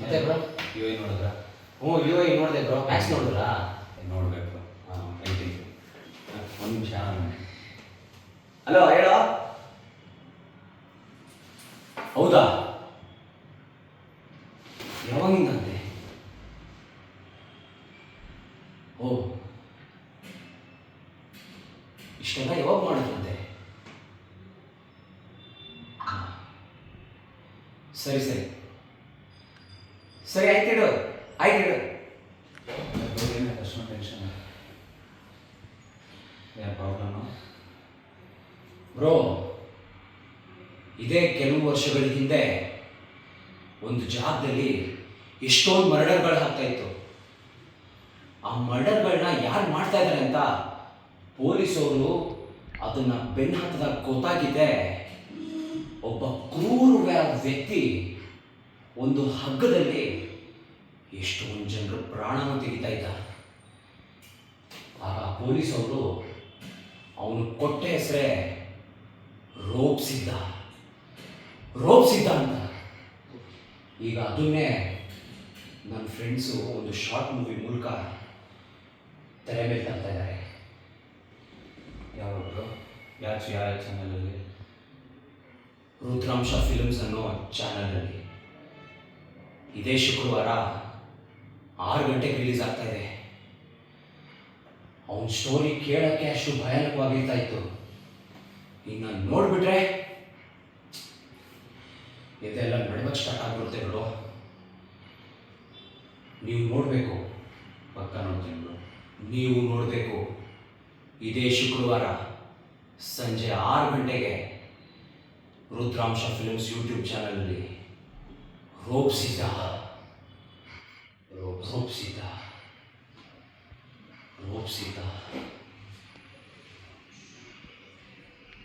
ಮತ್ತೆ bro you I ನೋಡಿದ್ರಾ? ಹ್ಞೂ ಯು ಐ ನೋಡಿದೆ ಬ್ರೋ. ಮ್ಯಾಚ್ ನೋಡಿದ್ರಾ? ನೋಡಬೇಕು. ಹೇಳ್ತೀನಿ ಒಂದು ನಿಮಿಷ. ಹಲೋ ಹೇಳೋ. ಹೌದಾ? ಯಾವಾಗಿಂದಂತೆ? ಓ, ಇಷ್ಟೆಲ್ಲ ಯಾವಾಗ ಮಾಡಿದ್ರಂತೆ? ಸರಿ ಸರಿ ಸರಿ, ಆಯ್ತು ಇಡು, ಆಯ್ತು ಇಡು. ಅಷ್ಟೊಂದು ಟೆನ್ಷನ್ ಯಾವ ಪ್ರಾಬ್ಲಮ್ಮು? ಬ್ರೋ, ಇದೇ ಕೆಲವು ವರ್ಷಗಳ ಹಿಂದೆ ಒಂದು ಜಾಗದಲ್ಲಿ ಎಷ್ಟೊಂದು ಮರ್ಡರ್ಗಳು ಆಗ್ತಾ ಇತ್ತು. ಆ ಮರ್ಡರ್ಗಳನ್ನ ಯಾರು ಮಾಡ್ತಾ ಇದ್ದಾರೆ ಅಂತ ಪೊಲೀಸವರು ಅದನ್ನ ಬೆನ್ನು ಹತ್ತದಾಗ ಗೊತ್ತಾಗಿದೆ. ಒಬ್ಬ ಕ್ರೂರವಾದ ವ್ಯಕ್ತಿ ಒಂದು ಹಗ್ಗದಲ್ಲಿ ಎಷ್ಟೊಂದು ಜನರು ಪ್ರಾಣವನ್ನು ತೆಗಿತಾ ಇದ್ದ. ಆಗ ಪೊಲೀಸವರು ಅವನು ಕೊಟ್ಟ ಹೆಸರೇ ರೋಪ್ ಸಿದ್ಧ ಅಂತ. ಈಗ ಅದನ್ನೇ ನನ್ನ ಫ್ರೆಂಡ್ಸು ಒಂದು ಶಾರ್ಟ್ ಮೂವಿ ಮೂಲಕ ತೆರೆ ಮೇಲೆ ತರ್ತಾ ಇದ್ದಾರೆ. ಯಾವಾಗ ಯಾವ ಚಾನಲಲ್ಲಿ? ರುದ್ರಾಂಶ ಫಿಲ್ಮ್ಸ್ ಅನ್ನೋ ಚಾನಲಲ್ಲಿ ಇದೇ ಶುಕ್ರವಾರ 6 ಗಂಟೆಗೆ ರಿಲೀಸ್ ಆಗ್ತಾ ಇದೆ. ಅವನ ಸ್ಟೋರಿ ಕೇಳೋಕ್ಕೆ ಅಷ್ಟು ಭಯಾನಕವಾಗಿರ್ತಾ ಇತ್ತು. ಇನ್ನು ನೋಡ್ಬಿಟ್ರೆ ಇದೆಲ್ಲ ನಡ್ಬೇಕು ಸ್ಟಾರ್ಟ್ ಆಗ್ಬಿಡುತ್ತೆ ಬ್ರೋ. ನೀವು ನೋಡಬೇಕು, ಪಕ್ಕ ನೋಡ್ತೀನಿ ಬ್ರೋ. ನೀವು ನೋಡಬೇಕು. ಇದೇ ಶುಕ್ರವಾರ ಸಂಜೆ 6 ಗಂಟೆಗೆ ರುದ್ರಾಂಶ ಫಿಲ್ಮ್ಸ್ ಯೂಟ್ಯೂಬ್ ಚಾನಲಲ್ಲಿ ರೋಪ್ ಸಿದ್ಧ.